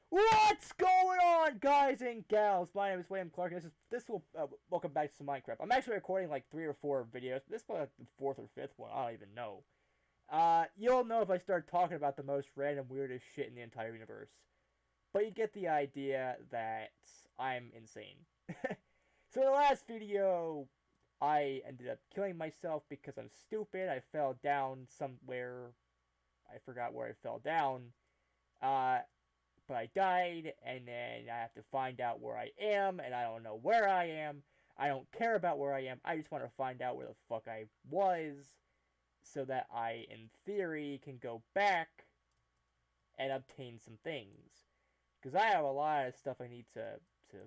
What's going on, guys and gals? My name is William Clark, and welcome back to some Minecraft. I'm actually recording like 3 or 4 videos. This is like the fourth or fifth one. I don't even know. You'll know if I start talking about the most random, weirdest shit in the entire universe. But you get the idea that I'm insane. So in the last video, I ended up killing myself because I'm stupid. I fell down somewhere. I forgot where I fell down. Uh, but I died, and then I have to find out where I am, and I don't know where I am. I don't care about where I am. I just want to find out where the fuck I was, so that I, in theory, can go back and obtain some things. Because I have a lot of stuff I need to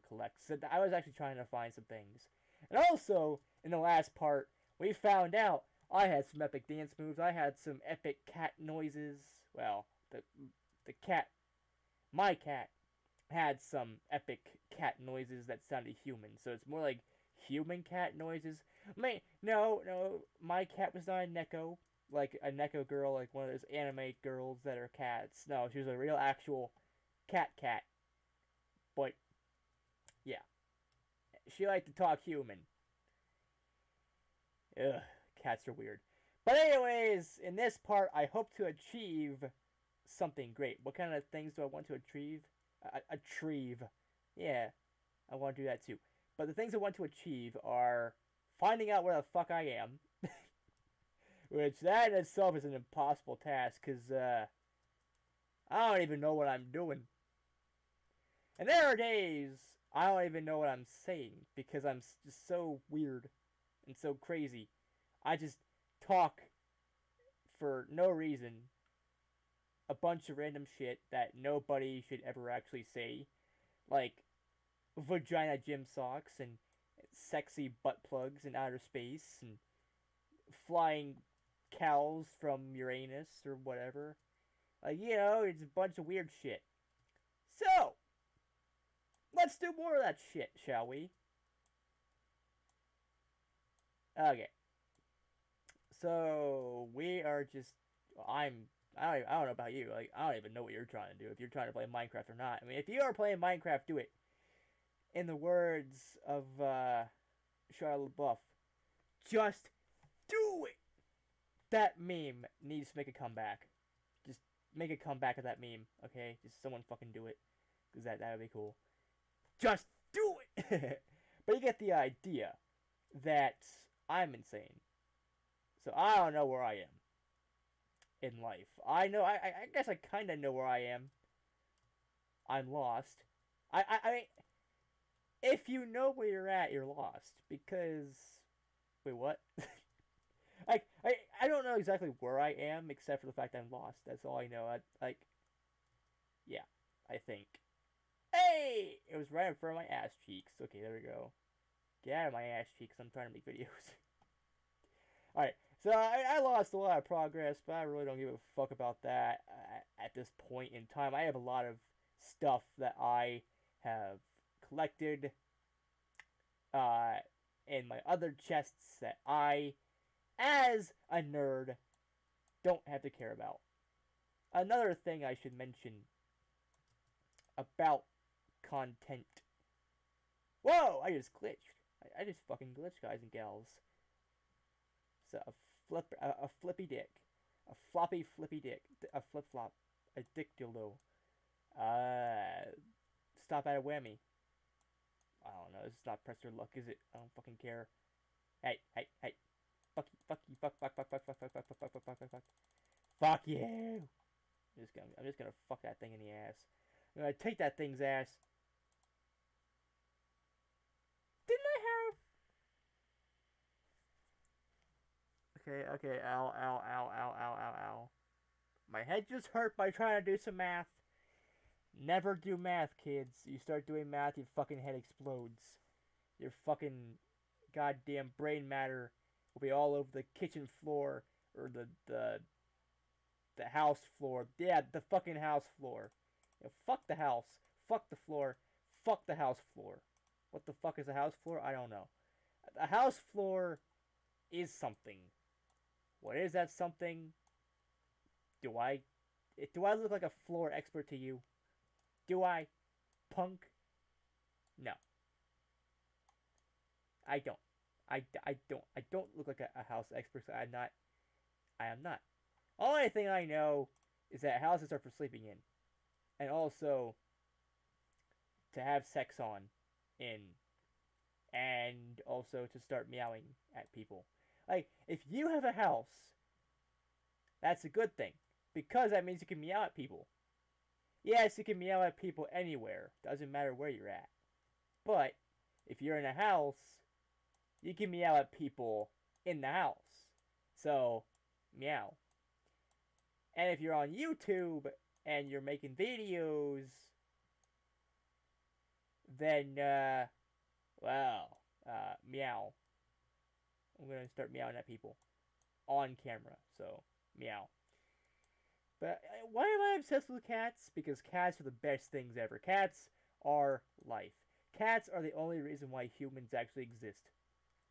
collect. So I was actually trying to find some things. And also, in the last part, we found out I had some epic dance moves. I had some epic cat noises. Well, the cat, my cat, had some epic cat noises that sounded human. So it's more like human cat noises. No, my cat was not a Neko, like a Neko girl, like one of those anime girls that are cats. No, she was a real actual cat. But yeah, she liked to talk human. Ugh, cats are weird. But anyways, in this part, I hope to achieve something great. What kind of things do I want to achieve? Achieve. Yeah, I want to do that too. But the things I want to achieve are finding out where the fuck I am, which that in itself is an impossible task because I don't even know what I'm doing. And there are days I don't even know what I'm saying because I'm just so weird and so crazy. I just talk for no reason a bunch of random shit that nobody should ever actually say. Like vagina gym socks and sexy butt plugs in outer space and flying cows from Uranus or whatever. It's a bunch of weird shit. So, let's do more of that shit, shall we? Okay. So, we are just. I don't know about you. Like, I don't even know what you're trying to do. If you're trying to play Minecraft or not. I mean, if you are playing Minecraft, do it. In the words of Shia LaBeouf, just do it. That meme needs to make a comeback. Just make a comeback of that meme, okay? Just someone fucking do it, because that would be cool. Just do it. But you get the idea that I'm insane. So I don't know where I am in life. I know. I guess I kind of know where I am. I'm lost. I mean, if you know where you're at, you're lost because wait, what? I don't know exactly where I am except for the fact I'm lost. That's all I know. Yeah, I think. Hey, it was right in front of my ass cheeks. Okay, there we go. Get out of my ass cheeks. I'm trying to make videos. All right, so I lost a lot of progress, but I really don't give a fuck about that at this point in time. I have a lot of stuff that I have collected uh, in my other chests that I, as a nerd, don't have to care about. Another thing I should mention about content. Whoa! I just glitched. I just fucking glitched, guys and gals. So a flippy dick, a floppy flippy dick, a flip flop, a dick dildo. Uh, stop at a whammy. I don't know. This is not press your luck, is it? I don't fucking care. Hey. Fuck you, fuck. Fuck you. I'm just gonna fuck that thing in the ass. I'm gonna take that thing's ass. Didn't I have? Okay. Ow. My head just hurt by trying to do some math. Never do math, kids. You start doing math, your fucking head explodes. Your fucking goddamn brain matter will be all over the kitchen floor or the house floor. Yeah, the fucking house floor. Fuck the house. Fuck the floor. Fuck the house floor. What the fuck is a house floor? I don't know. A house floor is something. What is that something? Do I look like a floor expert to you? Do I? Punk? No. I don't. I don't look like a house expert. So I'm not. I am not. Only thing I know is that houses are for sleeping in, and also to have sex on, in, and also to start meowing at people. Like if you have a house, that's a good thing because that means you can meow at people. Yes, you can meow at people anywhere. Doesn't matter where you're at. But if you're in a house, you can meow at people in the house. So, meow. And if you're on YouTube and you're making videos, then, meow. I'm going to start meowing at people on camera. So, meow. But why am I obsessed with cats? Because cats are the best things ever. Cats are life. Cats are the only reason why humans actually exist.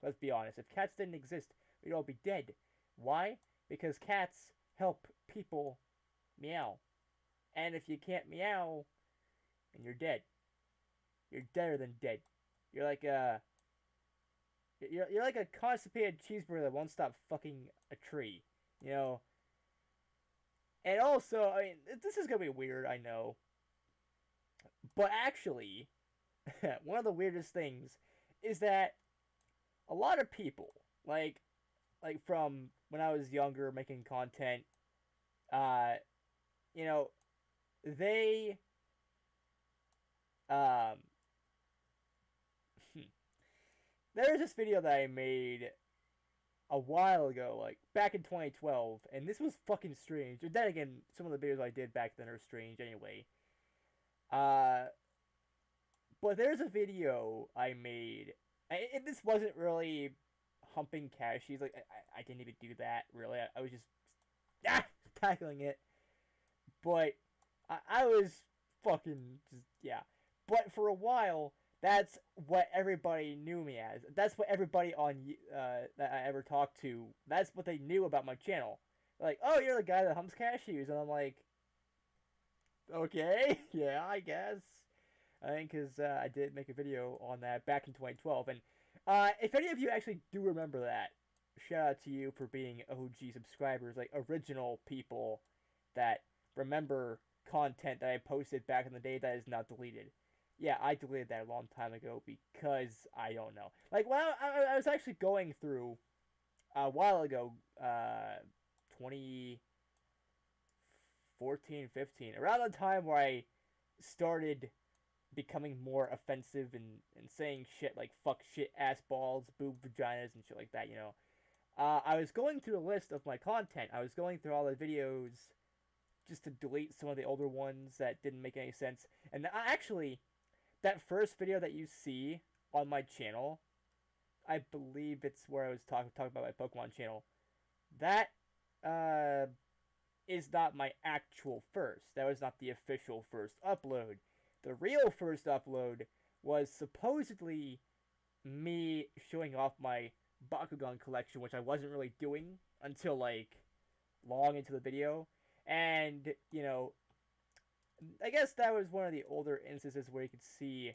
Let's be honest. If cats didn't exist, we'd all be dead. Why? Because cats help people meow. And if you can't meow, then you're dead. You're deader than dead. You're like a you're like a constipated cheeseburger that won't stop fucking a tree. You know. And also, I mean, this is gonna be weird, I know. But actually, one of the weirdest things is that a lot of people, like from when I was younger making content, uh, you know, they um there was this video that I made a while ago, like back in 2012, and this was fucking strange. And then again, some of the videos I did back then are strange anyway. Uh, but there's a video I made. And this wasn't really humping cashews. Like I didn't even do that really. I was just tackling it. But I was fucking just yeah. But for a while, that's what everybody knew me as. That's what everybody on that I ever talked to. That's what they knew about my channel. Like, oh, you're the guy that humps cashews, and I'm like, okay, yeah, I guess. I think because I did make a video on that back in 2012, and if any of you actually do remember that, shout out to you for being OG subscribers, like original people that remember content that I posted back in the day that is not deleted. Yeah, I deleted that a long time ago because I don't know. Like, well, I was actually going through a while ago, 2014, 15, around the time where I started becoming more offensive and saying shit like fuck, shit, ass, balls, boob, vaginas, and shit like that, you know. I was going through a list of my content. I was going through all the videos just to delete some of the older ones that didn't make any sense. And actually, that first video that you see on my channel, I believe it's where I was talking about my Pokemon channel. That is not my actual first. That was not the official first upload. The real first upload was supposedly me showing off my Bakugan collection, which I wasn't really doing until like long into the video. And, you know, I guess that was one of the older instances where you could see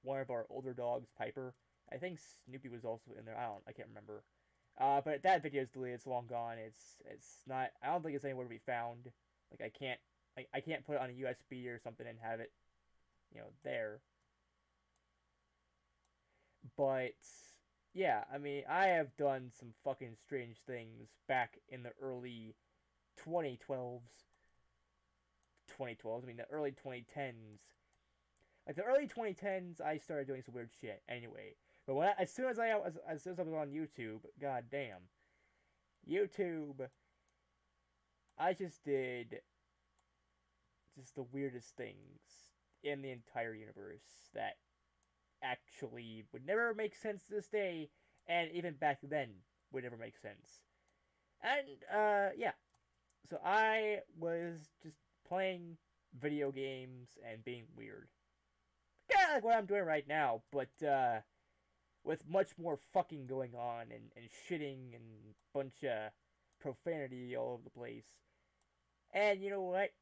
one of our older dogs, Piper. I think Snoopy was also in there. I can't remember. But that video is deleted. It's long gone. It's not. I don't think it's anywhere to be found. Like I can't put it on a USB or something and have it, you know, there. But yeah, I mean, I have done some fucking strange things back in the early 2012s. 2012s. I mean, the early 2010s. Like the early 2010s, I started doing some weird shit. Anyway, but as soon as I was on YouTube, god damn, YouTube, I just did just the weirdest things in the entire universe that actually would never make sense to this day, and even back then would never make sense. And yeah, so I was just playing video games and being weird. Kind of like what I'm doing right now, but with much more fucking going on and shitting and bunch of profanity all over the place. And you know what?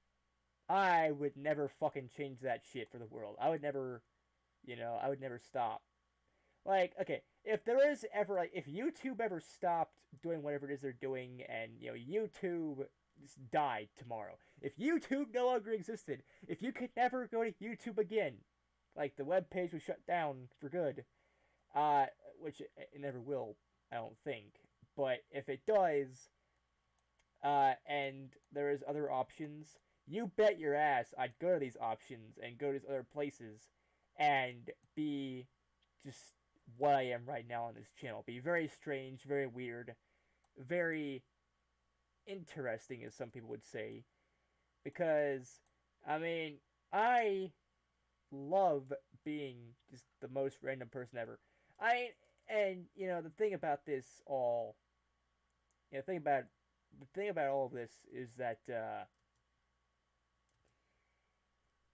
I would never fucking change that shit for the world. I would never, I would never stop. Like, okay, if there is ever, like, if YouTube ever stopped doing whatever it is they're doing and, YouTube just died tomorrow, if YouTube no longer existed, if you could never go to YouTube again, like, the web page was shut down for good, uh, which it never will, I don't think, but if it does, and there is other options, you bet your ass I'd go to these options and go to these other places and be just what I am right now on this channel. Be very strange, very weird, very interesting, as some people would say. Because, I mean, I love being just the most random person ever. I and the thing about this all, the thing about all of this is that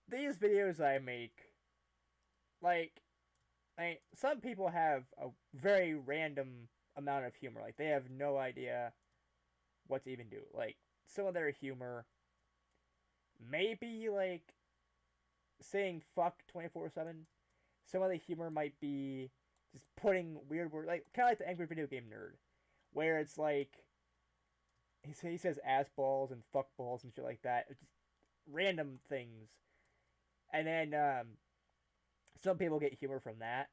these videos I make, like, some people have a very random amount of humor. Like, they have no idea what to even do. Like, some of their humor, maybe, like, saying fuck 24/7. Some of the humor might be just putting weird words, like, kind of like the Angry Video Game Nerd, where it's like, he says ass balls and fuck balls and shit like that. It's just random things. And then, some people get humor from that.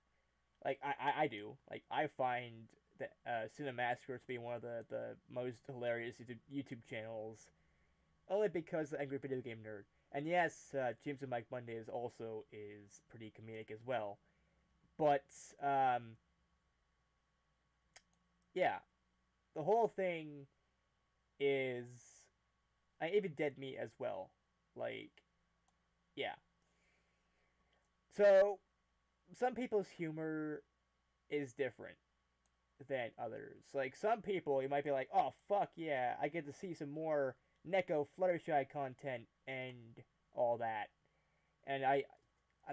Like, I do. Like, I find that Cinemassacre to be one of the most hilarious YouTube channels, only because the Angry Video Game Nerd. And yes, James and Mike Mondays also is pretty comedic as well. But, yeah, the whole thing is, even Dead Meat as well. Like, yeah. So, some people's humor is different than others. Like, some people, you might be like, oh, fuck yeah, I get to see some more Neko Fluttershy content and all that. And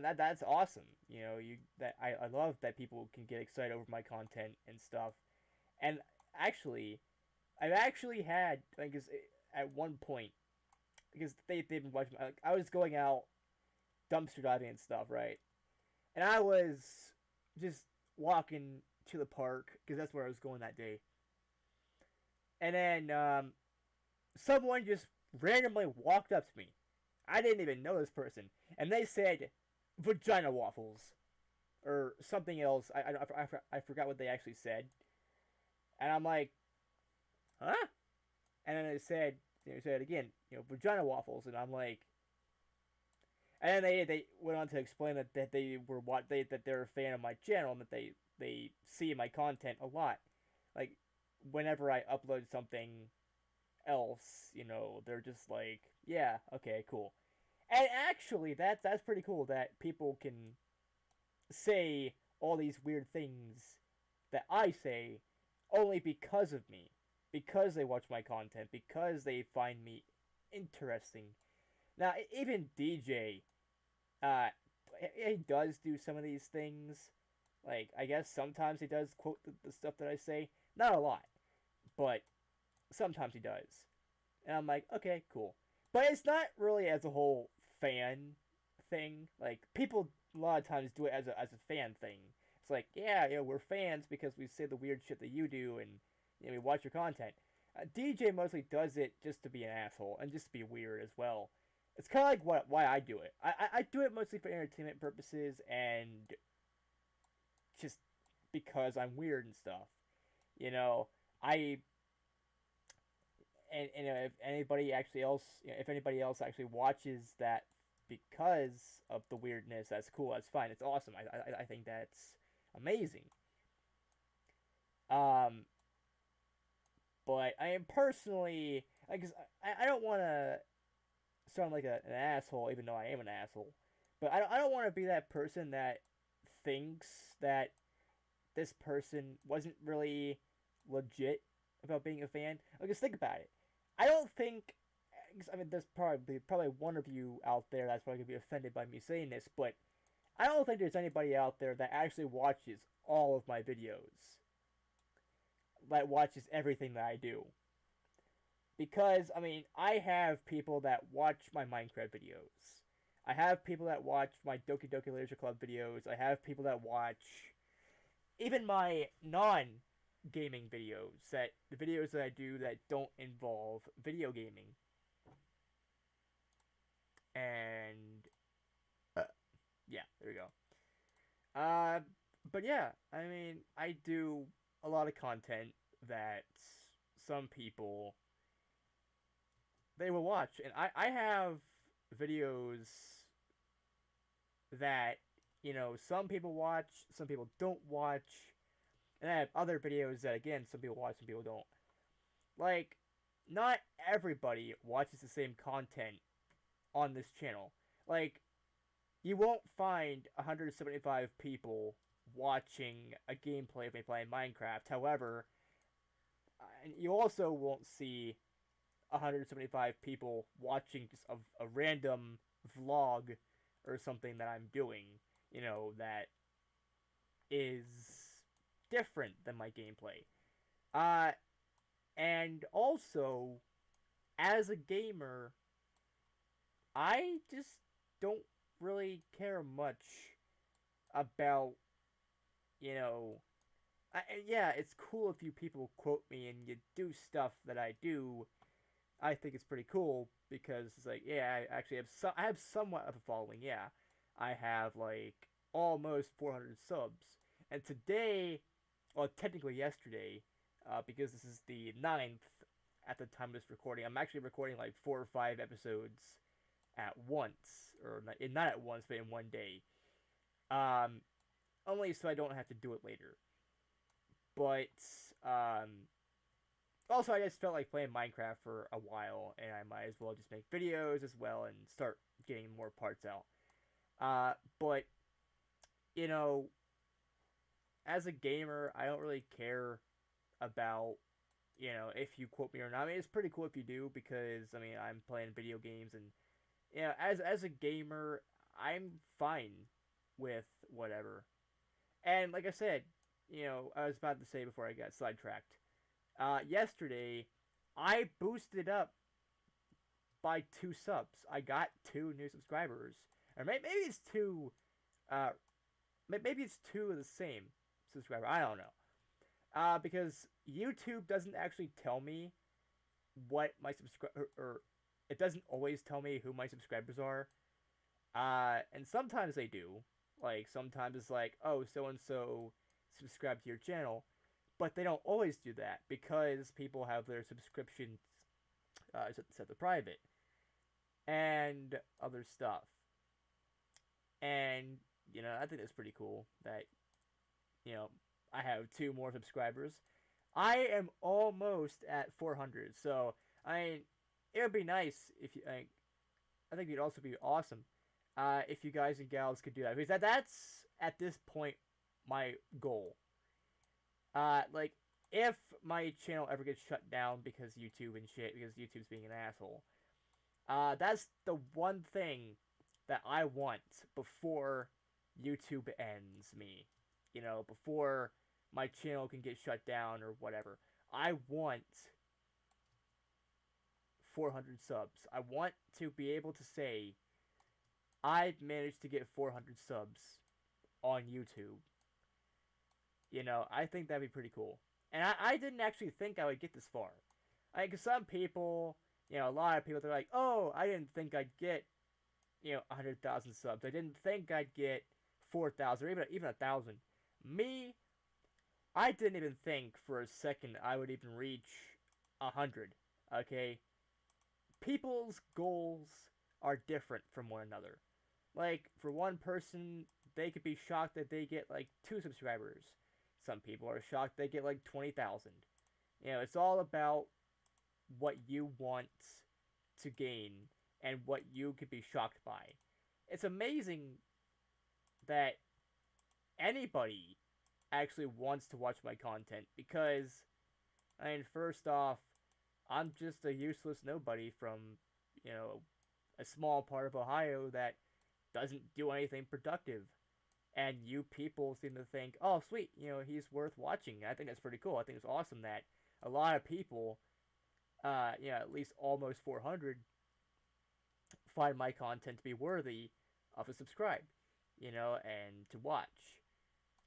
that's awesome. I love that people can get excited over my content and stuff. And actually, I've actually had, like, at one point, because they've been watching, like, I was going out dumpster diving and stuff, right? And I was just walking to the park because that's where I was going that day. And then someone just randomly walked up to me. I didn't even know this person, and they said vagina waffles or something else. I forgot what they actually said, and I'm like, huh? And then they said again, vagina waffles, and I'm like, and then they went on to explain that they were that they're a fan of my channel and that they see my content a lot. Like, whenever I upload something else, they're just like, yeah, okay, cool. And actually, that's pretty cool that people can say all these weird things that I say only because of me, because they watch my content, because they find me interesting. Now, even DJ, uh, he does do some of these things. Like, I guess sometimes he does quote the stuff that I say. Not a lot, but sometimes he does. And I'm like, okay, cool. But it's not really as a whole fan thing. Like, people a lot of times do it as a fan thing. It's like, yeah, we're fans because we say the weird shit that you do and we watch your content. DJ mostly does it just to be an asshole and just to be weird as well. It's kind of like why I do it. I do it mostly for entertainment purposes and just because I'm weird and stuff. You know, I and if anybody else actually watches that because of the weirdness, that's cool. That's fine. It's awesome. I think that's amazing. Um, but I am personally, because I don't want to sound like an asshole, even though I am an asshole. But I don't want to be that person that thinks that this person wasn't really legit about being a fan. Because think about it. I don't think. I mean, there's probably one of you out there that's probably gonna be offended by me saying this, but I don't think there's anybody out there that actually watches all of my videos. That watches everything that I do. because I mean, I have people that watch my Minecraft videos. I have people that watch my Doki Doki Literature Club videos. I have people that watch even my non gaming videos, that the videos that I do that don't involve video gaming. And yeah, there we go. But yeah, I mean, I do a lot of content that some people they will watch, and I have videos that some people watch, some people don't watch, and I have other videos that again some people watch, some people don't. Like, not everybody watches the same content on this channel. Like, you won't find 175 people watching a gameplay of me playing Minecraft. However, you also won't see 175 people watching just a random vlog or something that I'm doing, that is different than my gameplay. Uh, and also, as a gamer, I just don't really care much about, you know, yeah, it's cool if you people quote me and you do stuff that I do. I think it's pretty cool because it's like, yeah, I actually have I have somewhat of a following. Yeah, I have like almost 400 subs, and today, well, technically yesterday, because this is the 9th at the time of this recording, I'm actually recording like 4 or 5 episodes at once, or not at once, but in one day. Um, Only so I don't have to do it later. But um, also, I just felt like playing Minecraft for a while, and I might as well just make videos as well and start getting more parts out. But you know, as a gamer, I don't really care about if you quote me or not. I mean, it's pretty cool if you do because I mean I'm playing video games and as a gamer, I'm fine with whatever. And like I said, I was about to say before I got sidetracked. Yesterday, I boosted up by 2 subs. I got 2 new subscribers, or maybe it's two. Uh, maybe it's two of the same subscriber. I don't know. Because YouTube doesn't actually tell me what my subscriber or it doesn't always tell me who my subscribers are. And sometimes they do. Like sometimes it's like, oh, so and so subscribe to your channel, but they don't always do that because people have their subscriptions set to private and other stuff. And I think that's pretty cool that you know I have 2 more subscribers. I am almost at 400, so I mean, it would be nice if you. I think it'd also be awesome if you guys and gals could do that because that's at this point my goal. Like if my channel ever gets shut down because YouTube and shit, because YouTube's being an asshole, that's the one thing that I want before YouTube ends me. Before my channel can get shut down or whatever. I want 400 subs. I want to be able to say I've managed to get 400 subs on YouTube. I think that'd be pretty cool. And I didn't actually think I would get this far. Cause some people, a lot of people, they're like, oh, I didn't think I'd get, 100,000 subs. I didn't think I'd get 4,000 or even 1,000. Me, I didn't even think for a second I would even reach 100. Okay? People's goals are different from one another. Like, for one person, they could be shocked that they get like 2 subscribers. Some people are shocked they get like 20,000. It's all about what you want to gain and what you could be shocked by. It's amazing that anybody actually wants to watch my content because, I mean, first off, I'm just a useless nobody from, a small part of Ohio that doesn't do anything productive. And you people seem to think, oh, sweet, he's worth watching. I think that's pretty cool. I think it's awesome that a lot of people at least almost 400 find my content to be worthy of a subscribe, and to watch.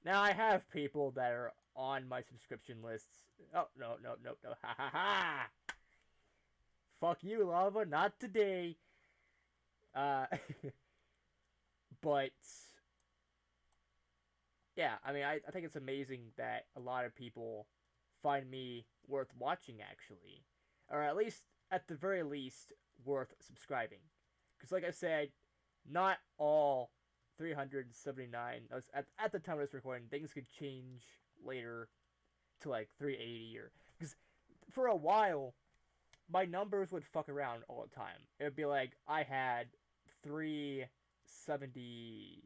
Now I have people that are on my subscription lists. Oh, no, no, no, no. Ha ha ha! Fuck you, Lava, not today. Uh, but yeah, I mean, I think it's amazing that a lot of people find me worth watching, actually, or at the very least, worth subscribing. Because, like I said, not all 379. At the time of this recording, things could change later to like 380 or because for a while my numbers would fuck around all the time. It would be like I had 370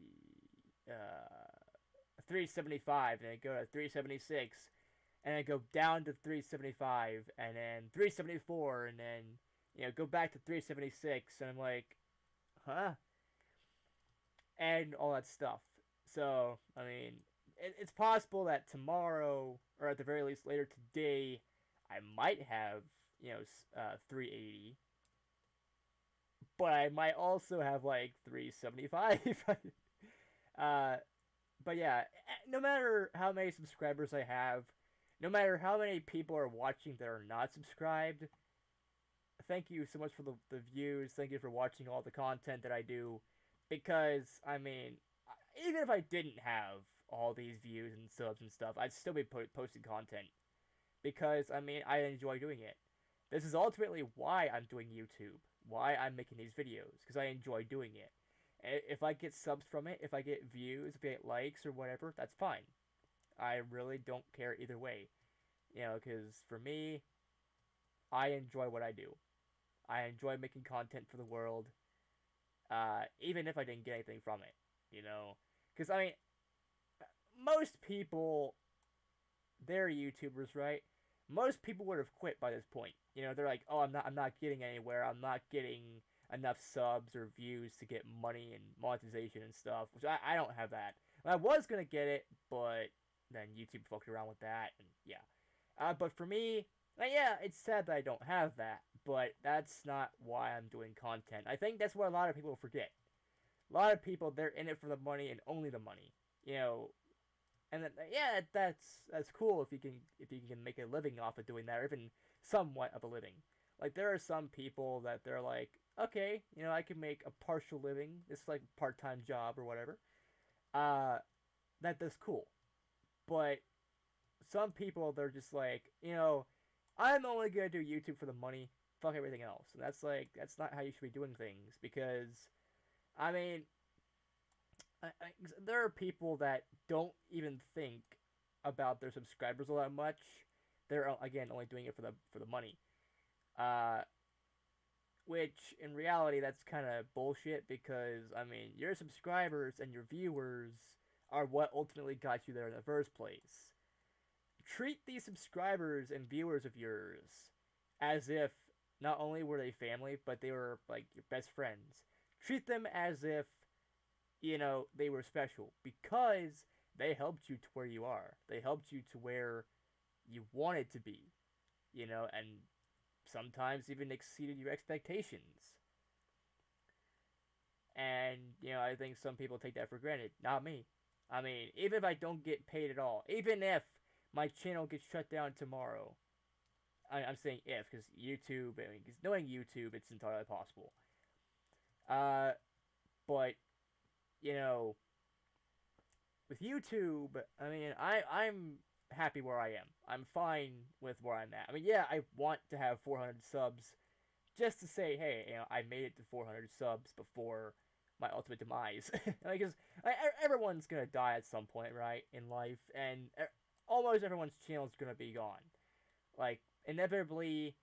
375 and then go to 376 and then go down to 375 and then 374 and then go back to 376 and I'm like, huh? And all that stuff. So, I mean, it's possible that tomorrow, or at the very least later today, I might have, 380. But I might also have like 375. uh, but yeah, no matter how many subscribers I have, no matter how many people are watching that are not subscribed, thank you so much for the views. Thank you for watching all the content that I do. Because, I mean, even if I didn't have all these views and subs and stuff, I'd still be posting content. Because, I mean, I enjoy doing it. This is ultimately why I'm doing YouTube. Why I'm making these videos. Because I enjoy doing it. If I get subs from it, if I get views, if I get likes or whatever, that's fine. I really don't care either way. Because for me, I enjoy what I do. I enjoy making content for the world. Even if I didn't get anything from it, because I mean, most people, they're YouTubers, right? Most people would have quit by this point. They're like, oh, I'm not getting anywhere. I'm not getting enough subs or views to get money and monetization and stuff. Which I don't have that. I was gonna get it, but then YouTube fucked around with that, and yeah. But for me, yeah, it's sad that I don't have that, but that's not why I'm doing content. I think that's what a lot of people forget. A lot of people, they're in it for the money and only the money, and then, yeah, that's cool if you can make a living off of doing that, or even somewhat of a living. Like there are some people that they're like, okay, I can make a partial living. It's like a part-time job or whatever. Uh, that's cool, but some people they're just like, I'm only gonna do YouTube for the money. Fuck everything else. And that's not how you should be doing things because, I mean, there are people that don't even think about their subscribers all that much. They're again only doing it for the money. Uh, which in reality that's kind of bullshit because I mean your subscribers and your viewers are what ultimately got you there in the first place. Treat these subscribers and viewers of yours as if not only were they family, but they were like your best friends. Treat them as if, they were special because they helped you to where you are. They helped you to where you wanted to be, and sometimes even exceeded your expectations. And, I think some people take that for granted. Not me. I mean, even if I don't get paid at all, even if my channel gets shut down tomorrow, I'm saying if, because YouTube, I mean, because knowing YouTube, it's entirely possible. But, you know, with YouTube, I mean, I'm happy where I am. I'm fine with where I'm at. I mean, yeah, I want to have 400 subs just to say, hey, I made it to 400 subs before my ultimate demise. Because everyone's gonna die at some point, right, in life, and almost everyone's channel is gonna be gone. Like, inevitably,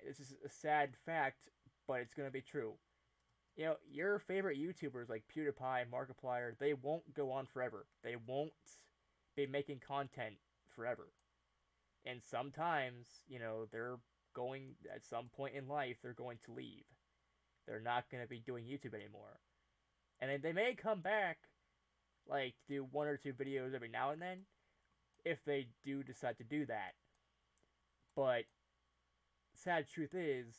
this is a sad fact, but it's gonna be true. Your favorite YouTubers like PewDiePie and Markiplier, they won't go on forever. They won't be making content forever. And sometimes, they're going, at some point in life, they're going to leave. They're not going to be doing YouTube anymore. And then they may come back, like, to do one or two videos every now and then, if they do decide to do that. But sad truth is,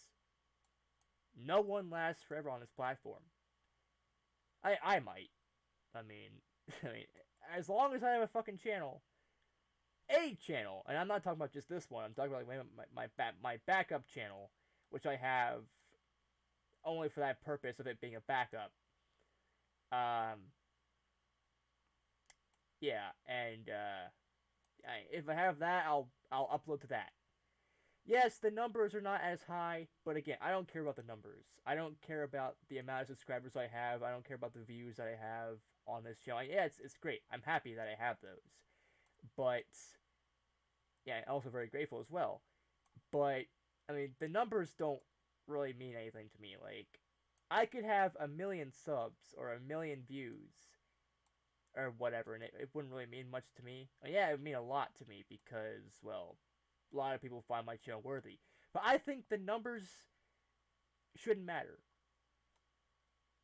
no one lasts forever on this platform. I might. I mean, I mean, as long as I have a fucking channel, a channel, and I'm not talking about just this one. I'm talking about like my backup channel, which I have only for that purpose of it being a backup. Um, yeah, and if I have that, I'll upload to that. Yes, the numbers are not as high, but again, I don't care about the numbers. I don't care about the amount of subscribers I have. I don't care about the views that I have on this channel. Yeah, it's great. I'm happy that I have those. But yeah, also very grateful as well. But I mean, the numbers don't really mean anything to me. Like, I could have a million subs or a million views or whatever, and it wouldn't really mean much to me. Yeah, it would mean a lot to me because, well, a lot of people find my channel worthy. But I think the numbers shouldn't matter.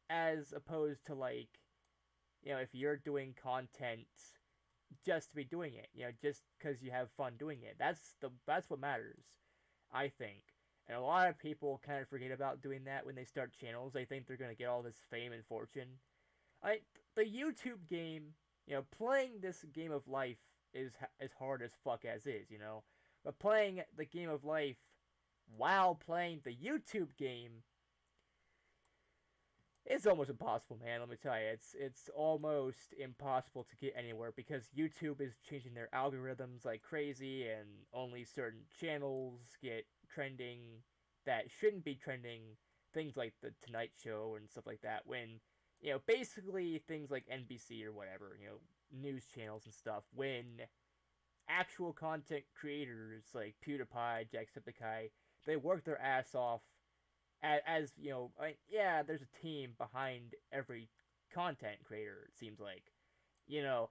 As opposed to, like, if you're doing content just to be doing it, just because you have fun doing it. That's what matters, I think. And a lot of people kind of forget about doing that when they start channels. They think they're gonna get all this fame and fortune. The YouTube game, playing this game of life is as hard as fuck as is, But playing the game of life while playing the YouTube game, it's almost impossible, man. Let me tell you, it's almost impossible to get anywhere because YouTube is changing their algorithms like crazy, and only certain channels get trending that shouldn't be trending. Things like the Tonight Show and stuff like that. When basically things like NBC or whatever, news channels and stuff. When actual content creators like PewDiePie, Jacksepticeye, they work their ass off as yeah, there's a team behind every content creator, it seems like. In a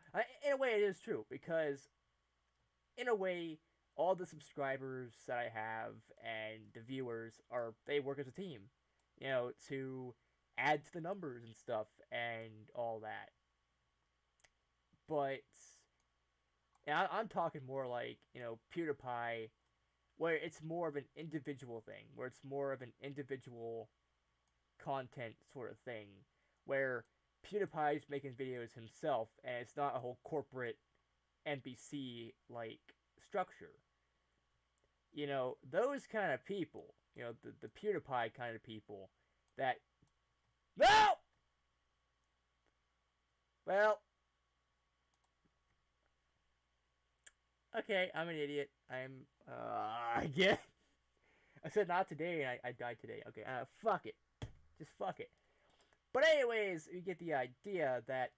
way it is true, because in a way all the subscribers that I have and the viewers they work as a team, to add to the numbers and stuff and all that. But I'm talking more like, PewDiePie, where it's more of an individual thing, where it's more of an individual content sort of thing, where PewDiePie's making videos himself, and it's not a whole corporate NBC like structure. Those kind of people, the PewDiePie kind of people that no. Well, okay, I'm an idiot. Again. I said not today, and I died today. Okay, fuck it. Just fuck it. But anyways, you get the idea that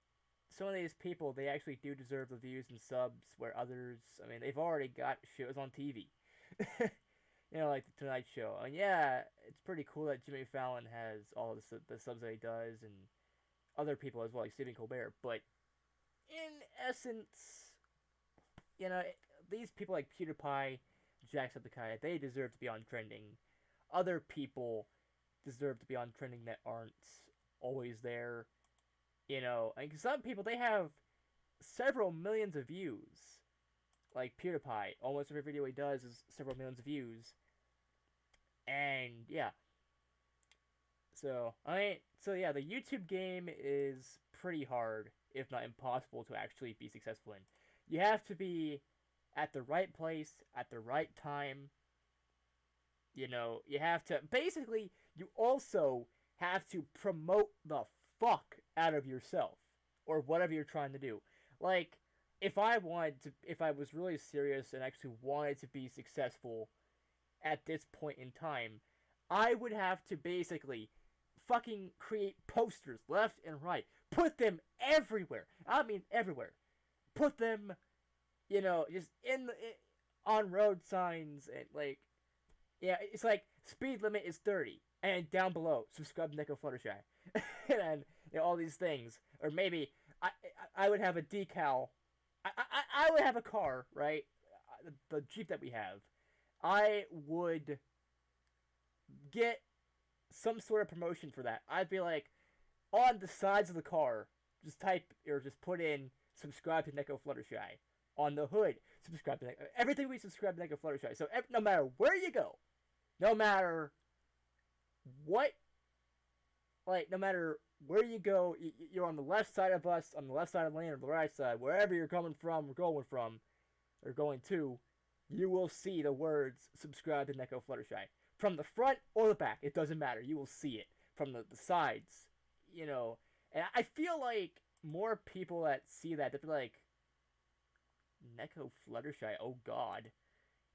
some of these people, they actually do deserve the views and subs, where others, I mean, they've already got shows on TV. Like the Tonight Show. And yeah, it's pretty cool that Jimmy Fallon has all the subs that he does, and other people as well, like Stephen Colbert. But in essence, these people like PewDiePie, Jacksepticeye, they deserve to be on trending. Other people deserve to be on trending that aren't always there. And some people, they have several millions of views. Like PewDiePie, almost every video he does is several millions of views. And yeah. So yeah, the YouTube game is pretty hard, if not impossible, to actually be successful in. You have to be at the right place, at the right time. You have to, basically, you also have to promote the fuck out of yourself, or whatever you're trying to do. Like, if I was really serious and actually wanted to be successful at this point in time, I would have to basically fucking create posters left and right. Put them everywhere. I mean, everywhere. Put them, just on road signs, and like, yeah, it's like speed limit is 30, and down below, subscribe to Neko Fluttershy, and all these things. Or maybe I would have a decal. I would have a car, right? The Jeep that we have. I would get some sort of promotion for that. I'd be like, on the sides of the car, just type or just put in subscribe to Neko Fluttershy. On the hood, subscribe to everything we subscribe to Neko Fluttershy. So no matter where you go, No matter what, like, no matter where you go, you're on the left side of us, on the left side of the lane, or the right side, wherever you're coming from, or going from, or going to, you will see the words subscribe to Neko Fluttershy. From the front or the back, it doesn't matter. You will see it. From the sides, you know. And I feel like more people that see that, they're like, Neko Fluttershy, oh god.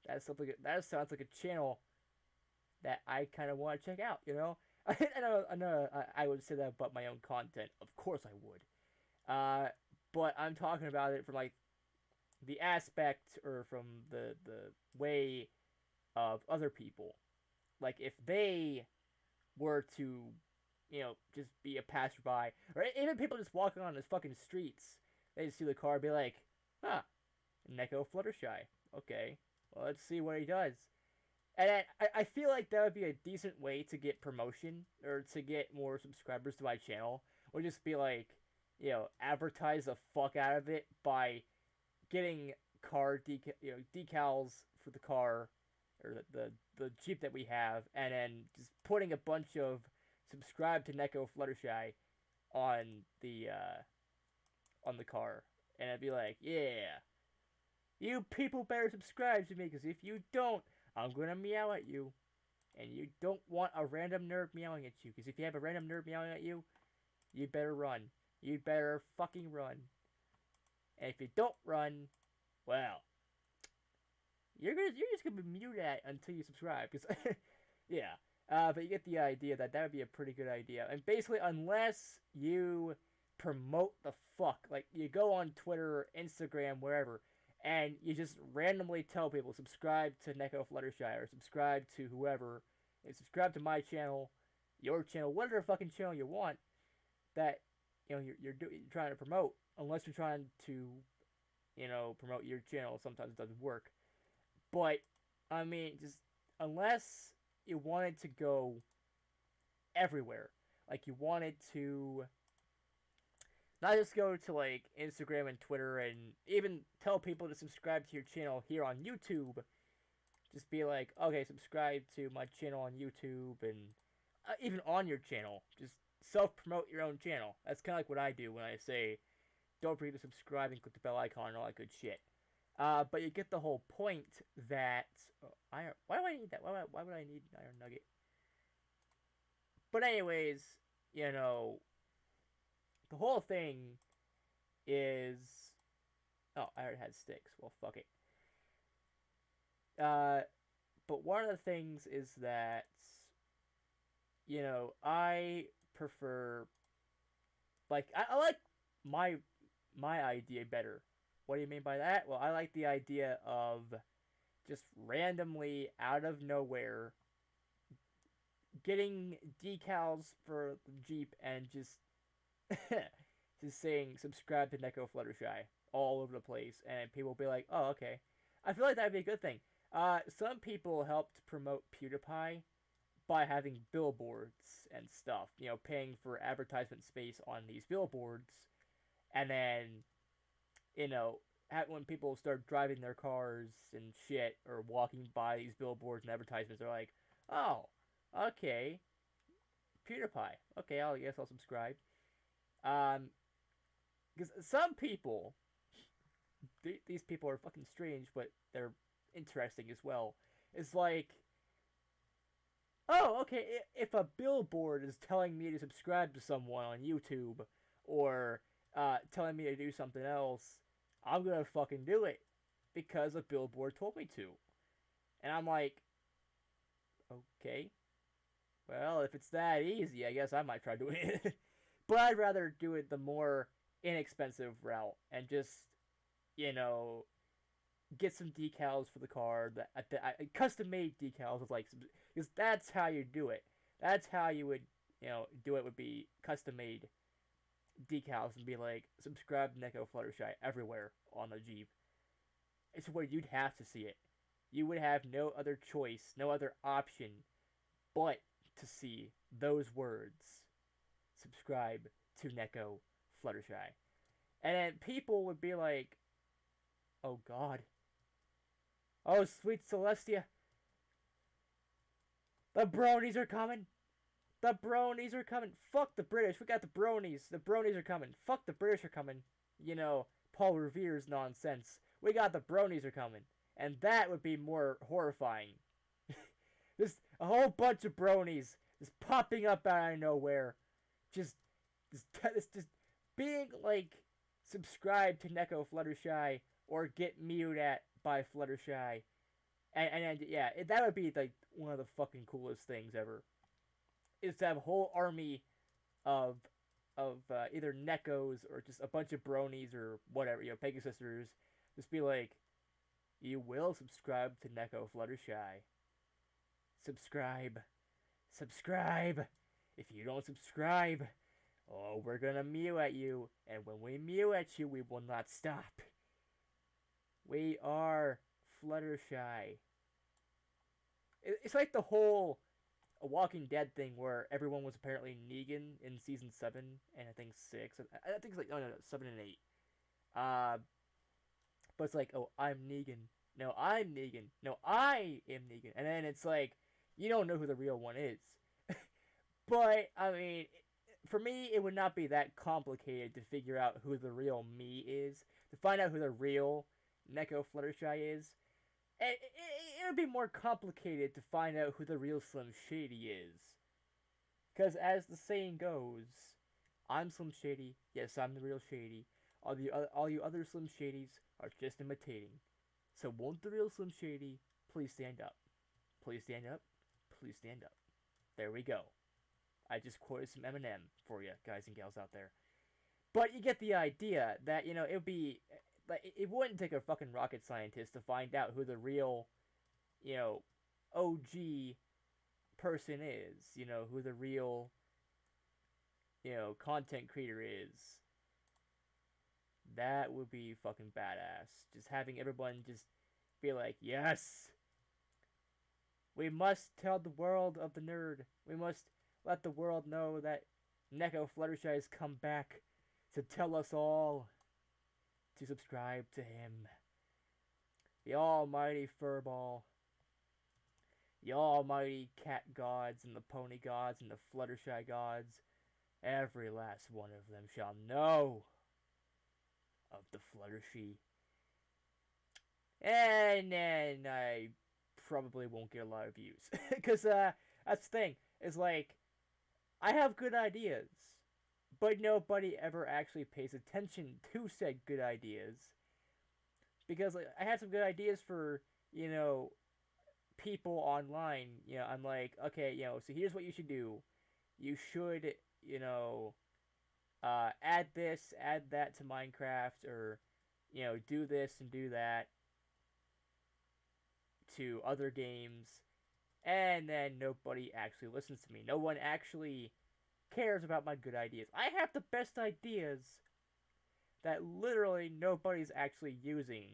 That sounds like a channel that I kind of want to check out, you know? I know I would say that about my own content. Of course I would. But I'm talking about it from like the aspect or from the way of other people. Like if they were to, just be a passerby, or even people just walking on the fucking streets, they just see the car and be like, huh, Neko Fluttershy. Okay, well, let's see what he does. And I feel like that would be a decent way to get promotion or to get more subscribers to my channel. Or just be like, advertise the fuck out of it by getting decals for the car or the Jeep that we have, and then just putting a bunch of subscribe to Neko Fluttershy on the car, and I'd be like, yeah, you people better subscribe to me, because if you don't, I'm gonna meow at you, and you don't want a random nerd meowing at you, because if you have a random nerd meowing at you, you better run. You better fucking run. And if you don't run, well, you're just gonna be muted at until you subscribe. Cause yeah, but you get the idea that would be a pretty good idea. And basically, unless you promote the fuck, like you go on Twitter, Instagram, wherever, and you just randomly tell people subscribe to Neko Fluttershy or subscribe to whoever, and subscribe to my channel, your channel, whatever fucking channel you want, that you're trying to promote. Unless you're trying to promote your channel, sometimes it doesn't work. But I mean, just unless you wanted to go everywhere, like you wanted to not just go to like Instagram and Twitter and even tell people to subscribe to your channel here on YouTube. Just be like, okay, subscribe to my channel on YouTube, and even on your channel, just self promote your own channel. That's kind of like what I do when I say, don't forget to subscribe and click the bell icon and all that good shit. But you get the whole point that iron. Why do I need that? Why would I need an iron nugget? But anyways, the whole thing is. Oh, I already had sticks. Well, fuck it. But one of the things is that I prefer. Like I like my idea better. What do you mean by that? Well, I like the idea of just randomly out of nowhere getting decals for the Jeep and just just saying subscribe to Neko Fluttershy all over the place, and people will be like, oh, okay. I feel like that'd be a good thing. Some people helped promote PewDiePie by having billboards and stuff, paying for advertisement space on these billboards, and then when people start driving their cars and shit or walking by these billboards and advertisements, they're like, oh, okay, PewDiePie. Okay, I guess I'll subscribe. Because some people, these people are fucking strange, but they're interesting as well. It's like, oh, okay, if a billboard is telling me to subscribe to someone on YouTube or telling me to do something else, I'm gonna fucking do it because a billboard told me to. And I'm like, okay, well, if it's that easy, I guess I might try doing it. But I'd rather do it the more inexpensive route and just, you know, get some decals for the car, custom made decals of like, because that's how you do it. That's how you would, do it, would be custom made decals and be like, subscribe to Neko Fluttershy everywhere on the Jeep. It's where you'd have to see it. You would have no other choice, no other option but to see those words. Subscribe to Neko Fluttershy. And then people would be like, oh god. Oh, sweet Celestia. The bronies are coming. The bronies are coming. Fuck the British. We got the bronies. The bronies are coming. Fuck the British are coming. You know, Paul Revere's nonsense. We got the bronies are coming. And that would be more horrifying. Just a whole bunch of bronies just popping up out of nowhere. Just being like subscribe to Neko Fluttershy or get mewed at by Fluttershy. And yeah, that would be like one of the fucking coolest things ever. Is to have a whole army of either Nekos or just a bunch of bronies or whatever, Pegasisters, just be like, you will subscribe to Neko Fluttershy. Subscribe. Subscribe. If you don't subscribe, oh, we're gonna mew at you. And when we mew at you, we will not stop. We are Fluttershy. It's like the whole Walking Dead thing where everyone was apparently Negan in season 7 and I think 6. I think it's like, no, 7 and 8. But it's like, oh, I'm Negan. No, I'm Negan. No, I am Negan. And then it's like, you don't know who the real one is. But, I mean, for me, it would not be that complicated to figure out who the real me is. To find out who the real Neko Fluttershy is. It would be more complicated to find out who the real Slim Shady is. Because as the saying goes, I'm Slim Shady. Yes, I'm the real Shady. All you other Slim Shadys are just imitating. So won't the real Slim Shady please stand up? Please stand up. Please stand up. There we go. I just quoted some Eminem for you, guys and gals out there. But you get the idea that, it would be... Like, it wouldn't take a fucking rocket scientist to find out who the real, OG person is. Who the real, content creator is. That would be fucking badass. Just having everyone just be like, yes! We must tell the world of the nerd. We must let the world know that Neko Fluttershy has come back to tell us all to subscribe to him. The almighty Furball. The almighty cat gods and the pony gods and the Fluttershy gods. Every last one of them shall know of the Fluttershy. And then I probably won't get a lot of views. Because that's the thing. Is like, I have good ideas. But nobody ever actually pays attention to said good ideas. Because like, I have some good ideas for, people online. I'm like, okay, so here's what you should do. You should, add this, add that to Minecraft, or, do this and do that to other games. And then nobody actually listens to me. No one actually cares about my good ideas. I have the best ideas that literally nobody's actually using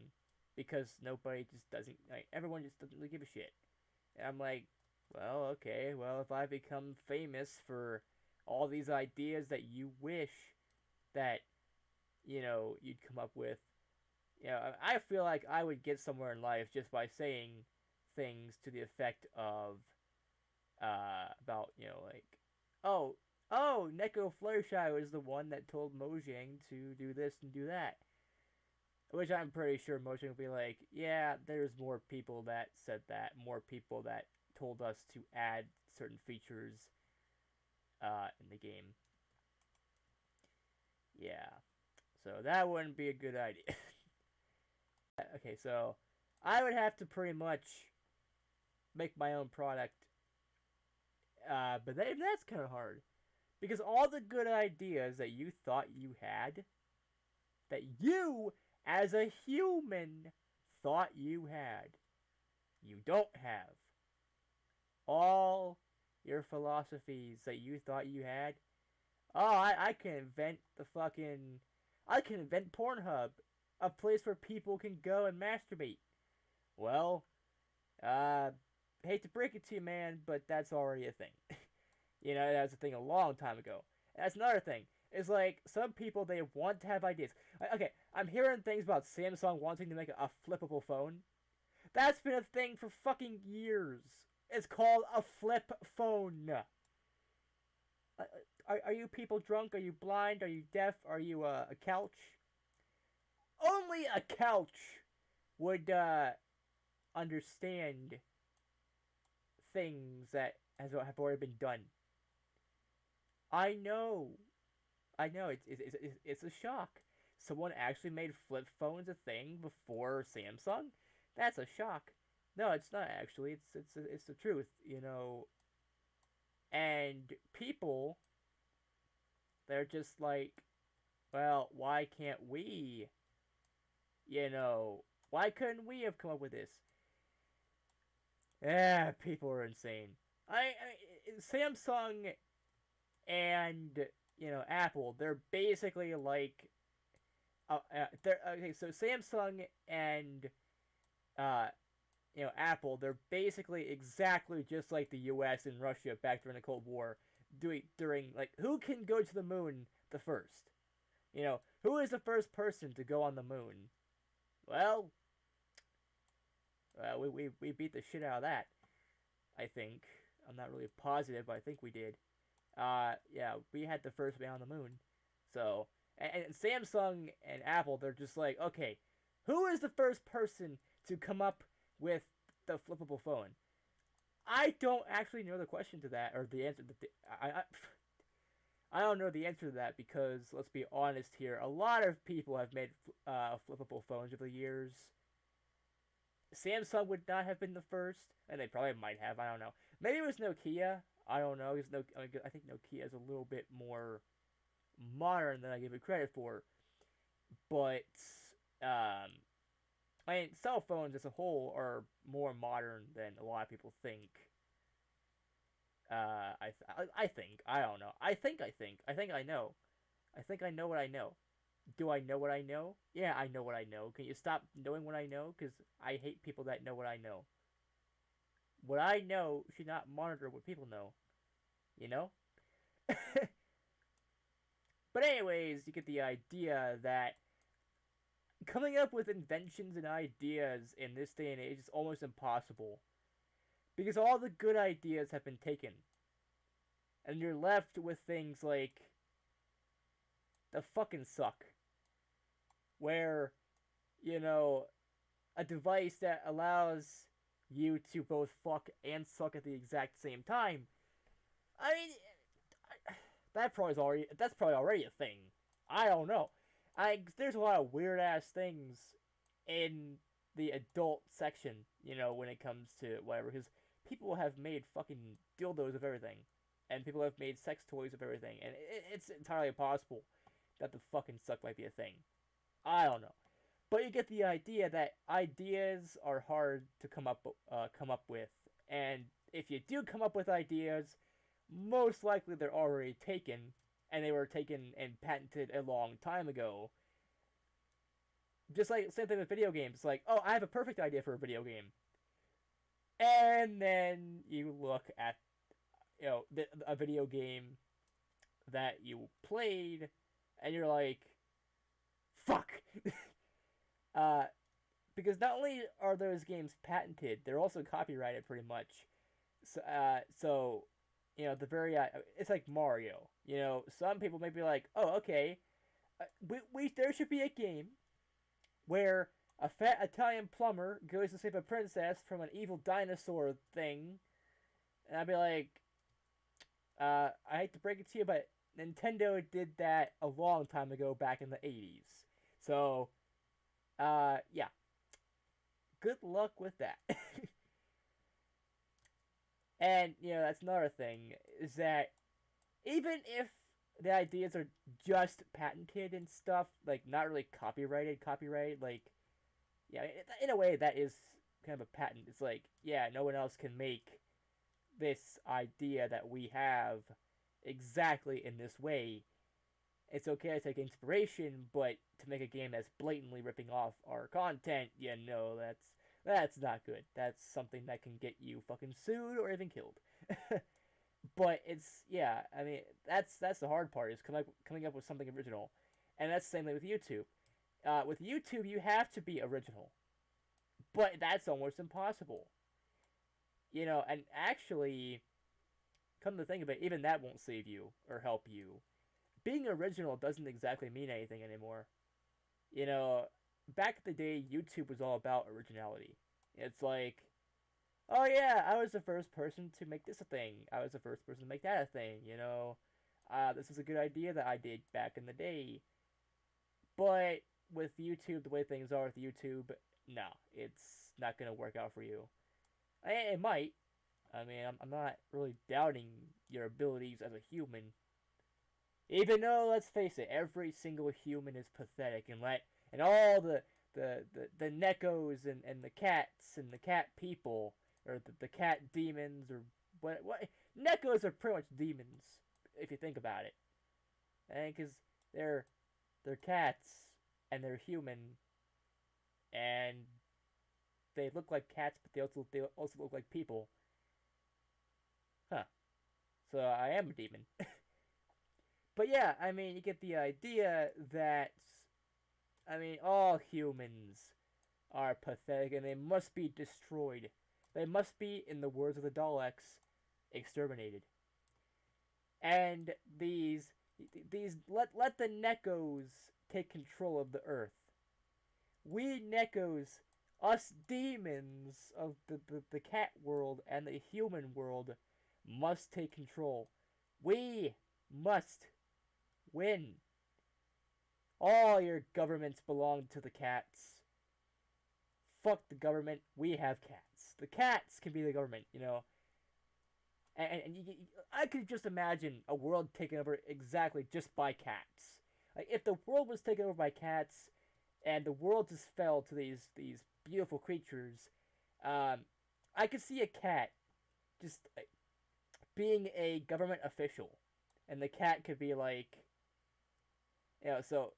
because nobody just doesn't, like, everyone just doesn't really give a shit. And I'm like, well, okay, well, if I become famous for all these ideas that you wish that, you'd come up with, I feel like I would get somewhere in life just by saying things to the effect of, about, like, oh, Neko Fluttershy was the one that told Mojang to do this and do that. Which I'm pretty sure Mojang will be like, yeah, there's more people that said that. More people that told us to add certain features in the game. Yeah. So that wouldn't be a good idea. Okay, so I would have to pretty much make my own product. But that's kind of hard. Because all the good ideas that you thought you had, that you, as a human, thought you had, you don't have. All your philosophies that you thought you had, I can invent I can invent Pornhub, a place where people can go and masturbate. Well, hate to break it to you, man, but that's already a thing. That was a thing a long time ago. And that's another thing. It's like, some people, they want to have ideas. Okay, I'm hearing things about Samsung wanting to make a flippable phone. That's been a thing for fucking years. It's called a flip phone. Are you people drunk? Are you blind? Are you deaf? Are you a couch? Only a couch would understand things that have already been done. I know, I know. It's a shock. Someone actually made flip phones a thing before Samsung. That's a shock. No, it's not actually. It's the truth, you know. And people, they're just like, well, why can't we? You know, why couldn't we have come up with this? Yeah, people are insane. Samsung and Apple, they're basically like, they're okay. So Samsung and uh, Apple, they're basically exactly just like the U.S. and Russia back during the Cold War, during like who can go to the moon the first. Who is the first person to go on the moon? Well, we beat the shit out of that. I think. I'm not really positive, but I think we did. Yeah, we had the first man on the moon. So, and Samsung and Apple, they're just like, okay, who is the first person to come up with the flippable phone? I don't actually know the question to that or the answer. I don't know the answer to that because let's be honest here. A lot of people have made flippable phones over the years. Samsung would not have been the first, and they probably might have. I don't know. Maybe it was Nokia. I don't know. I think Nokia is a little bit more modern than I give it credit for. But um, I mean, cell phones as a whole are more modern than a lot of people think. I think I don't know. I think I know. I think I know what I know. Do I know what I know? Yeah, I know what I know. Can you stop knowing what I know? Because I hate people that know what I know. What I know should not monitor what people know. You know? But anyways, you get the idea that coming up with inventions and ideas in this day and age is almost impossible. Because all the good ideas have been taken. And you're left with things like the fucking suck. Where, you know, a device that allows you to both fuck and suck at the exact same time. I mean, that's probably already a thing. I don't know. There's a lot of weird ass things in the adult section, when it comes to whatever, because people have made fucking dildos of everything, and people have made sex toys of everything, and it's entirely possible that the fucking suck might be a thing. I don't know. But you get the idea that ideas are hard to come up with, and if you do come up with ideas, most likely they're already taken, and they were taken and patented a long time ago. Just like same thing with video games. Like, oh, I have a perfect idea for a video game, and then you look at a video game that you played, and you're like, fuck. uh, because not only are those games patented, they're also copyrighted pretty much. So the very it's like Mario. Some people may be like, oh, okay, we there should be a game where a fat Italian plumber goes to save a princess from an evil dinosaur thing, and I'd be like, I hate to break it to you, but Nintendo did that a long time ago, back in the 80s. So, yeah. Good luck with that. And, that's another thing, is that even if the ideas are just patented and stuff, like, not really copyrighted, like, yeah, in a way, that is kind of a patent. It's like, yeah, no one else can make this idea that we have exactly in this way. It's okay to take inspiration, but to make a game that's blatantly ripping off our content, that's not good. That's something that can get you fucking sued or even killed. But yeah, I mean, that's the hard part, is coming up with something original. And that's the same thing with YouTube. With YouTube, you have to be original. But that's almost impossible. And actually, come to think of it, even that won't save you or help you. Being original doesn't exactly mean anything anymore. You know, back in the day, YouTube was all about originality. It's like, oh yeah, I was the first person to make this a thing. I was the first person to make that a thing. This was a good idea that I did back in the day. But with YouTube, the way things are with YouTube, no, it's not gonna work out for you. It might. I mean, I'm not really doubting your abilities as a human. Even though, let's face it, every single human is pathetic, and all the Neckos and the cats and the cat people, or the cat demons, or what Neckos are pretty much demons if you think about it, and because they're they're cats and they're human and they look like cats, but they also look like people. Huh. So I am a demon. But yeah, I mean, you get the idea that, I mean, all humans are pathetic and they must be destroyed. They must be, in the words of the Daleks, exterminated. And let the Neckos take control of the Earth. We Neckos, us demons of the cat world and the human world, must take control. We must win. All your governments belong to the cats. Fuck the government. We have cats. The cats can be the government. I could just imagine a world taken over exactly just by cats. Like, if the world was taken over by cats, and the world just fell to these beautiful creatures, I could see a cat just being a government official, and the cat could be like, so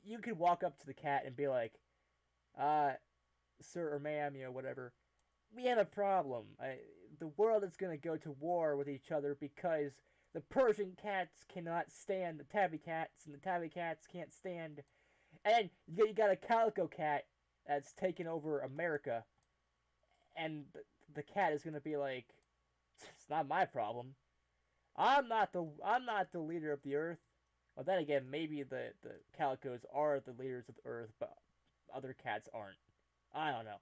you could walk up to the cat and be like, sir or ma'am, whatever, we have a problem. The world is going to go to war with each other because the Persian cats cannot stand the tabby cats, and the tabby cats can't stand. And you got a calico cat that's taken over America, and the cat is going to be like, it's not my problem. I'm not the leader of the earth. Well, then again, maybe the calicos are the leaders of the earth, but other cats aren't. I don't know.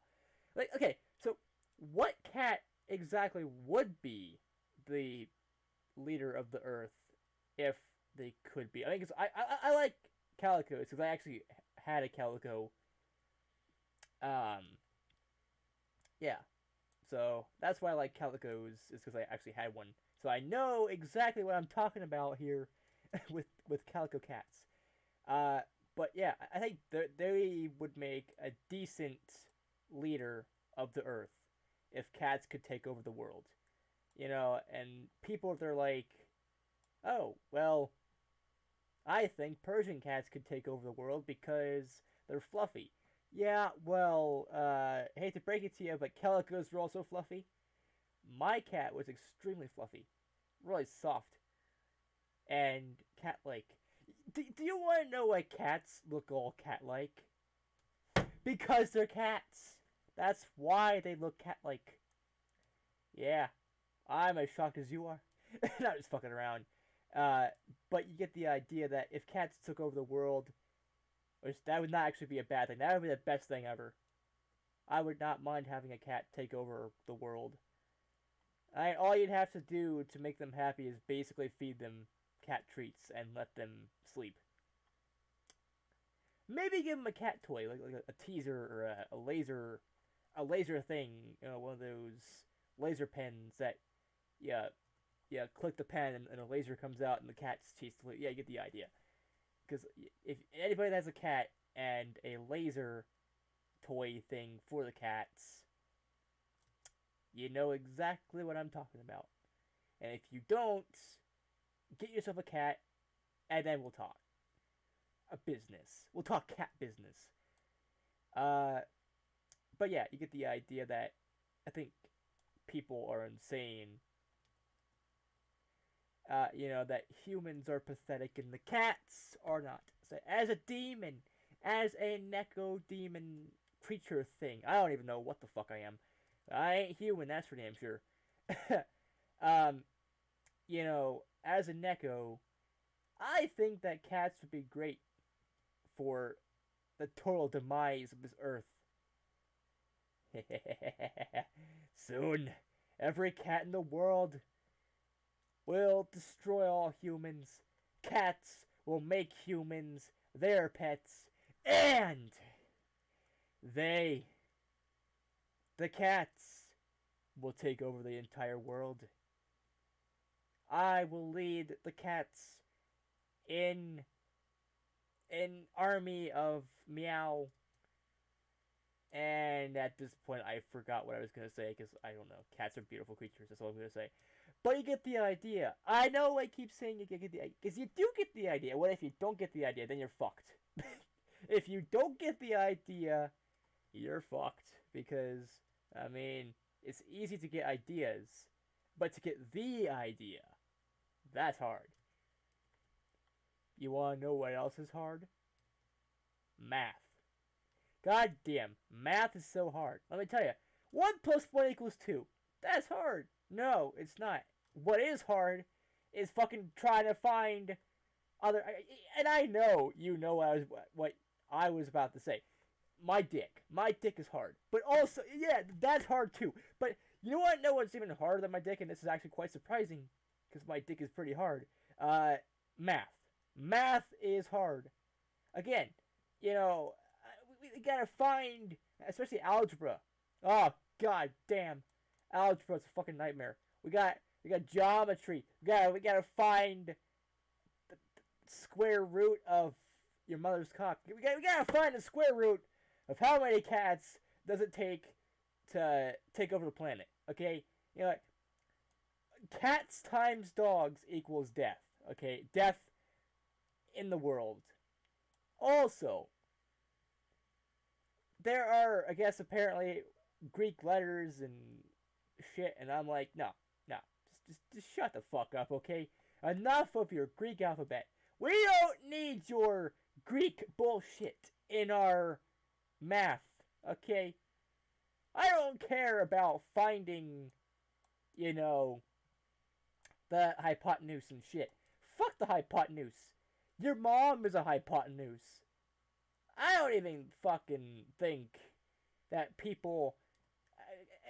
Like, okay, so what cat exactly would be the leader of the earth if they could be? I mean, cause I like calicos because I actually had a calico. Um, yeah, so that's why I like calicos, is because I actually had one. So I know exactly what I'm talking about here with calico cats. Uh, but yeah, I think they would make a decent leader of the earth if cats could take over the world. And people, if they're like, oh, well, I think Persian cats could take over the world because they're fluffy. Yeah, well, hate to break it to you, but calicos are also fluffy. My cat was extremely fluffy, really soft, and cat-like. Do you want to know why cats look all cat-like? Because they're cats. That's why they look cat-like. Yeah, I'm as shocked as you are. Not just fucking around. But you get the idea that if cats took over the world, that would not actually be a bad thing. That would be the best thing ever. I would not mind having a cat take over the world. All you'd have to do to make them happy is basically feed them cat treats and let them sleep. Maybe give them a cat toy, like a teaser or a laser thing. One of those laser pens that, yeah, click the pen and a laser comes out and the cat's chased. Yeah, you get the idea. Because if anybody that has a cat and a laser toy thing for the cats, you know exactly what I'm talking about. And if you don't, get yourself a cat, and then we'll talk a business. We'll talk cat business. Uh, but yeah, you get the idea that I think people are insane. That humans are pathetic and the cats are not. So as a demon, as a Neko demon creature thing, I don't even know what the fuck I am. I ain't human, that's for damn sure. um, as a Neko, I think that cats would be great for the total demise of this earth. Soon, every cat in the world will destroy all humans. Cats will make humans their pets, and they, the cats, will take over the entire world. I will lead the cats in an army of meow. And at this point, I forgot what I was gonna say because I don't know. Cats are beautiful creatures. That's all I'm gonna say. But you get the idea. I know I keep saying you get the idea because you do get the idea. What if you don't get the idea? Then you're fucked. If you don't get the idea, you're fucked because I mean it's easy to get ideas, but to get the idea, that's hard. You wanna know what else is hard? Math. God damn, math is so hard. Let me tell you, 1 plus 1 equals 2. That's hard. No, it's not. What is hard is fucking trying to find other. And I know you know what I was about to say. My dick. My dick is hard. But also, yeah, that's hard too. But you know what? No, what's even harder than my dick, and this is actually quite surprising because my dick is pretty hard. Math. Math is hard. Again, we gotta find, especially algebra. Oh god damn, algebra's a fucking nightmare. We got geometry. We gotta find the square root of your mother's cock. We gotta find the square root of how many cats does it take to take over the planet. Okay, cats times dogs equals death. Okay, death in the world. Also, there are, I guess, apparently Greek letters and shit, and I'm like, no, just shut the fuck up, okay? Enough of your Greek alphabet. We don't need your Greek bullshit in our math, okay? I don't care about finding, the hypotenuse and shit. Fuck the hypotenuse. Your mom is a hypotenuse. I don't even fucking think that people,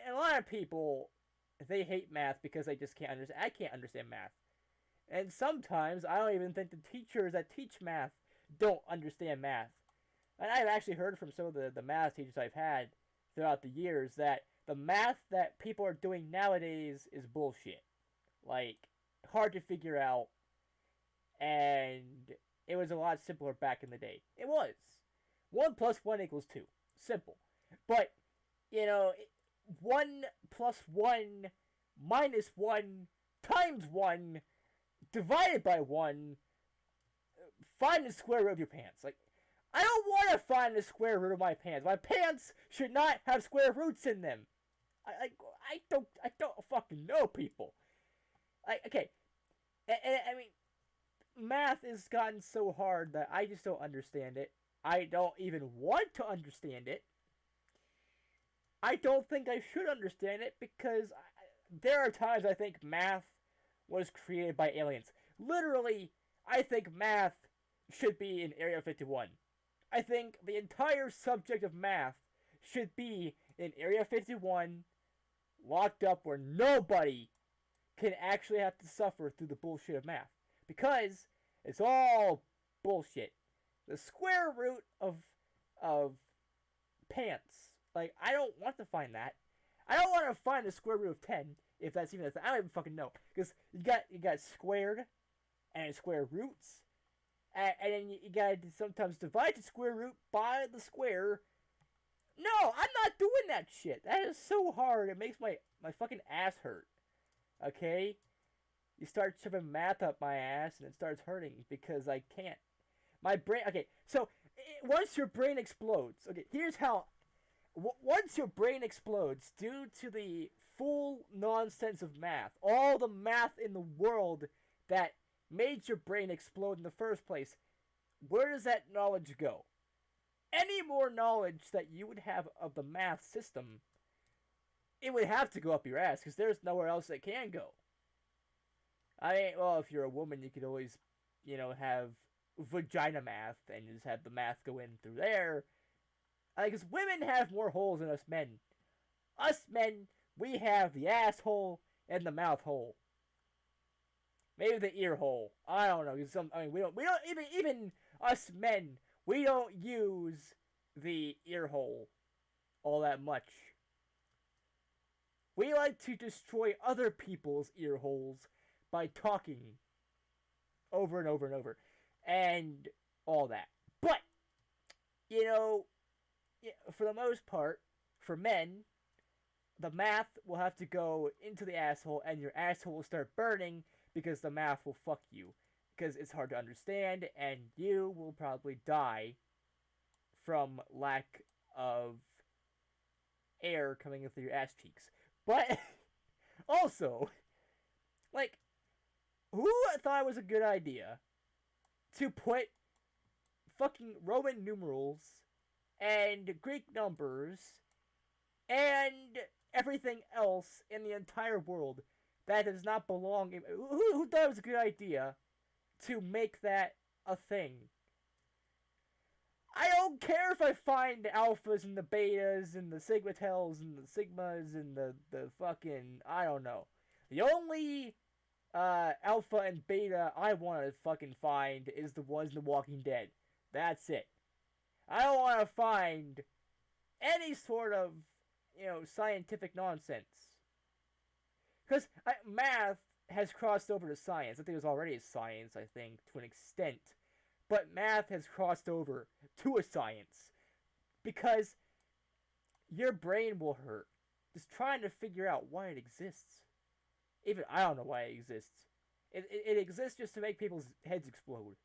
a lot of people, they hate math because they just can't understand. I can't understand math. And sometimes I don't even think the teachers that teach math don't understand math. And I've actually heard from some of the math teachers I've had throughout the years that the math that people are doing nowadays is bullshit. Like, hard to figure out, and it was a lot simpler back in the day. It was. 1 plus 1 equals 2. Simple. But, 1 plus 1 minus 1 times 1 divided by 1, find the square root of your pants. Like, I don't want to find the square root of my pants. My pants should not have square roots in them. I don't fucking know, people. Okay. I mean, math has gotten so hard that I just don't understand it. I don't even want to understand it. I don't think I should understand it because there are times I think math was created by aliens. Literally, I think math should be in Area 51. I think the entire subject of math should be in Area 51, locked up where nobody can actually have to suffer through the bullshit of math. Because it's all bullshit. The square root of pants. Like, I don't want to find that. I don't want to find the square root of 10, if that's even a thing. I don't even fucking know. Because you got squared and square roots. And then you gotta sometimes divide the square root by the square. No, I'm not doing that shit. That is so hard. It makes my fucking ass hurt. Okay? You start shoving math up my ass and it starts hurting because I can't. My brain. Okay, so once your brain explodes. Okay, here's how. Once your brain explodes due to the full nonsense of math, all the math in the world that made your brain explode in the first place, where does that knowledge go? Any more knowledge that you would have of the math system it would have to go up your ass because there's nowhere else it can go. I mean, well, if you're a woman, you could always, have vagina math and just have the math go in through there. Because women have more holes than us men. Us men, we have the asshole and the mouth hole. Maybe the ear hole. I don't know. We don't even us men, we don't use the ear hole all that much. We like to destroy other people's ear holes by talking over and over and over and all that. But, for the most part, for men, the math will have to go into the asshole and your asshole will start burning because the math will fuck you. Because it's hard to understand and you will probably die from lack of air coming in through your ass cheeks. But, also, who thought it was a good idea to put fucking Roman numerals and Greek numbers and everything else in the entire world that does not belong in... Who thought it was a good idea to make that a thing? I don't care if I find the alphas and the betas and the sigmatels and the sigmas and the fucking... I don't know. The only alpha and beta I want to fucking find is the ones in The Walking Dead. That's it. I don't want to find any sort of, scientific nonsense. Because math has crossed over to science. I think it was already a science, to an extent. But math has crossed over to a science. Because your brain will hurt just trying to figure out why it exists. Even I don't know why it exists. It exists just to make people's heads explode.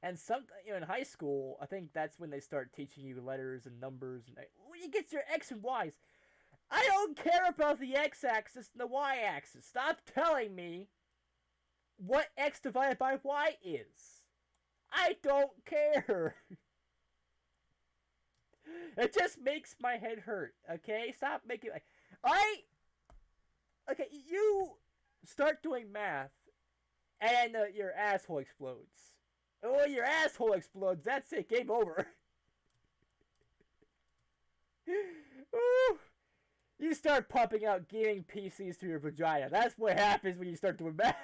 And in high school, I think that's when they start teaching you letters and numbers and you get your X and Y's. I don't care about the X-axis and the Y-axis. Stop telling me what X divided by Y is. I don't care. It just makes my head hurt, okay? Stop making... Okay, you start doing math, and your asshole explodes. Oh, your asshole explodes. That's it. Game over. Ooh. You start popping out gaming PCs through your vagina. That's what happens when you start doing math.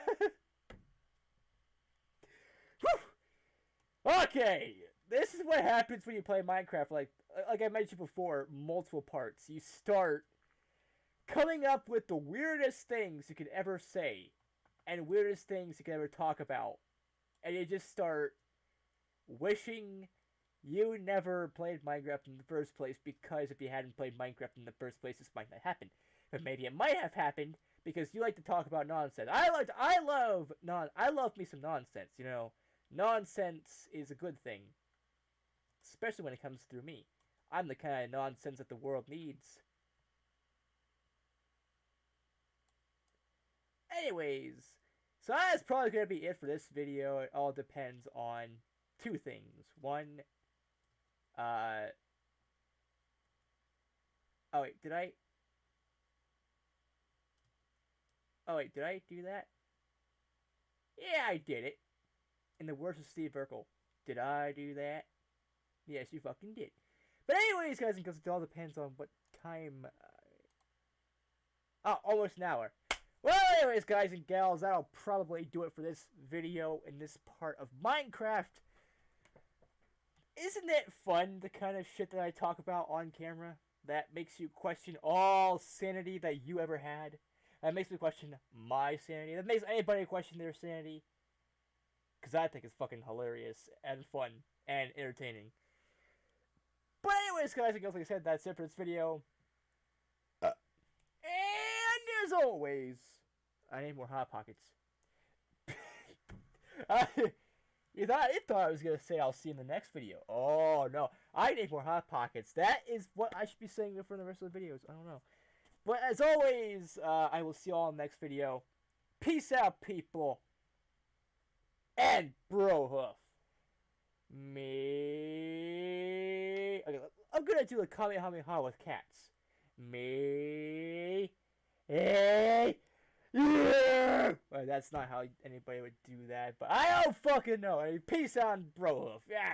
Okay. This is what happens when you play Minecraft. Like I mentioned before, multiple parts. You start coming up with the weirdest things you could ever say and weirdest things you could ever talk about. And you just start wishing you never played Minecraft in the first place, because if you hadn't played Minecraft in the first place, this might not happen. But maybe it might have happened because you like to talk about nonsense. I love me some nonsense, Nonsense is a good thing. Especially when it comes through me. I'm the kind of nonsense that the world needs. Anyways, so that's probably going to be it for this video. It all depends on two things. One, oh wait, did I do that? Yeah, I did it. In the words of Steve Urkel. Did I do that? Yes, you fucking did. But anyways, guys and girls, it all depends on what time... almost an hour. Well, anyways, guys and gals, that'll probably do it for this video in this part of Minecraft. Isn't it fun, the kind of shit that I talk about on camera? That makes you question all sanity that you ever had? That makes me question my sanity? That makes anybody question their sanity? Because I think it's fucking hilarious and fun and entertaining. But anyways, guys and girls, like I said, that's it for this video. And as always, I need more Hot Pockets. You thought I was going to say I'll see you in the next video. Oh, no. I need more Hot Pockets. That is what I should be saying for the rest of the videos. I don't know. But as always, I will see you all in the next video. Peace out, people. And Brohoof. Me. Okay, I'm going to do the Kamehameha with cats. me. Hey. Yeah! Well, that's not how anybody would do that, but I don't fucking know. Peace out, bro. Yeah.